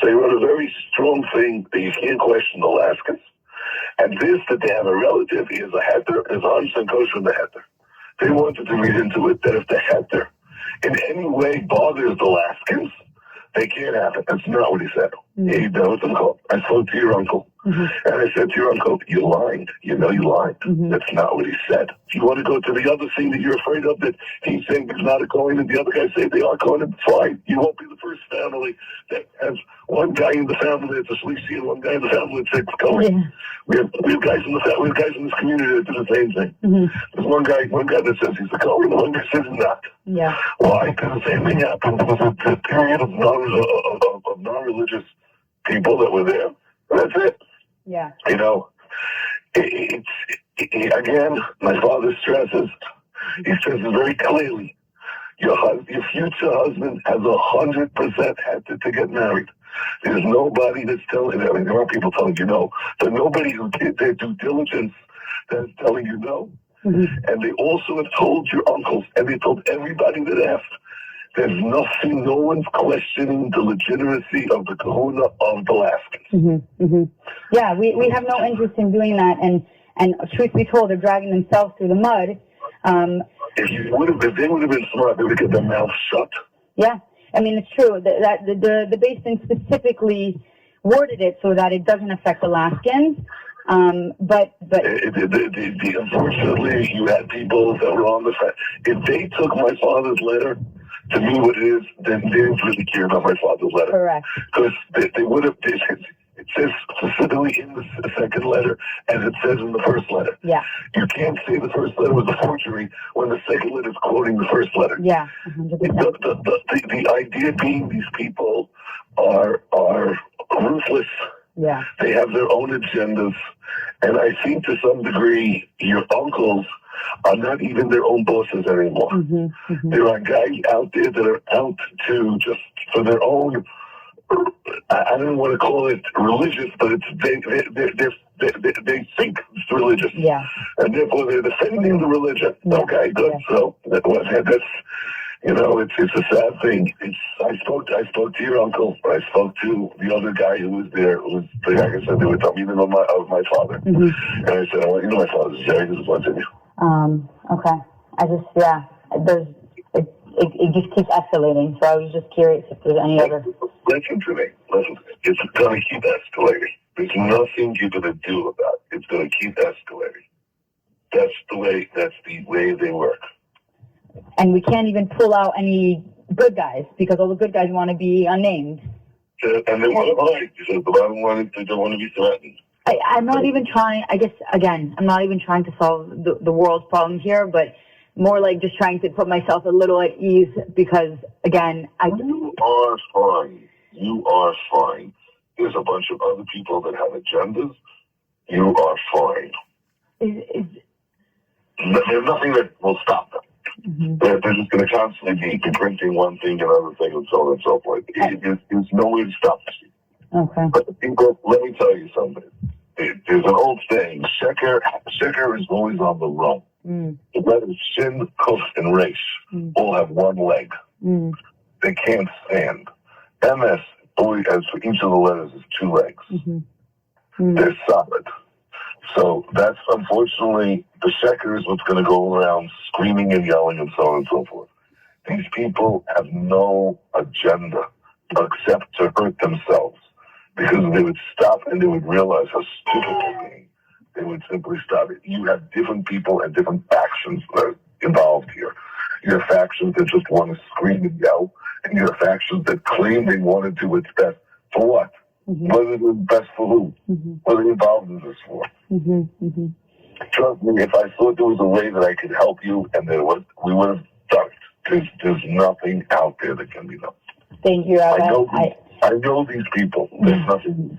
So he wrote a very strong thing that you can't question the Alaskans. And this, that they have a relative, he is a heter, is 100% kosher in the heter. They wanted to read into it that if the heter in any way bothers the Alaskans, they can't have it. That's not what he said. He knows uncle. I spoke to your uncle. And I said to your uncle, you lied. You know you lied. That's not what he said. If you want to go to the other thing that you're afraid of, that he's saying there's not a kohen and the other guys say they are kohen, it's fine. You won't be the first family that has one guy in the family that's a shlita and one guy in the family that's a kohen. We have guys in the family, we have guys in this community that do the same thing. There's one guy that says he's a kohen and one guy says he's not. Why? Because the same thing happened. There was a period of non-religious people that were there. That's it. You know, again, my father stresses, he stresses very clearly, your future husband has 100% had to get married. There's nobody that's telling, I mean, there are people telling you no, but nobody who did their due diligence that's telling you no. And they also have told your uncles, and they told everybody that asked, there's nothing, no one's questioning the legitimacy of the kahuna of the Alaskans. Yeah, we have no interest in doing that, and truth be told, they're dragging themselves through the mud. If they would have been smart, they would have kept their mouths shut. Yeah, I mean, it's true that the basin specifically worded it so that it doesn't affect Alaskans. But unfortunately, you had people that were on the side. If they took my father's letter to mean what it is, then they didn't really care about my father's letter. Correct. Because they would have. It says specifically in the second letter, as it says in the first letter. Yeah. You can't say the first letter was a forgery when the second letter is quoting the first letter. Yeah. 100%. The idea being these people are ruthless. Yeah. They have their own agendas. And I think to some degree, your uncles are not even their own bosses anymore. There are guys out there that are out to just for their own, I don't want to call it religious, but it's they think it's religious. Yeah. And therefore they're defending the religion. Okay, good. Yeah. So that's, you know, it's a sad thing. I spoke to your uncle. I spoke to the other guy who was there. Who was, like I said, they were talking even of my father. And I said, I want you to know my father's very disappointed in you. Okay. It just keeps escalating. So I was just curious if there's any other. Listen to me. It's going to keep escalating. There's nothing you're going to do about it. It's going to keep escalating. That's the way they work. And we can't even pull out any good guys because all the good guys want to be unnamed. And they want to hide because the bottom line, they don't want to be threatened. I'm not even trying, I guess, again, I'm not even trying to solve the world's problems here, but more like just trying to put myself a little at ease because, again, You are fine. You are fine. There's a bunch of other people that have agendas. You are fine. There's nothing that will stop them. They're just going to constantly be printing one thing and another thing and so on and so forth. There's no way to stop this. Okay. But the people, let me tell you something. There's an old saying, Sheker is always on the run. The letters Shin, Kuf, and Resh all have one leg. They can't stand. MS, as for each of the letters, is two legs. They're solid. So that's unfortunately the Sheker is what's going to go around screaming and yelling and so on and so forth. These people have no agenda except to hurt themselves. Because if they would stop and they would realize how stupid they're being, they would simply stop it. You have different people and different factions that are involved here. You have factions that just want to scream and yell, and you have factions that claim they want to do what's best. For what? What is it best for who? What are they involved in this for? Trust me, if I thought there was a way that I could help you and there was, we would have done it. There's nothing out there that can be done. Thank you, I know these people. There's nothing.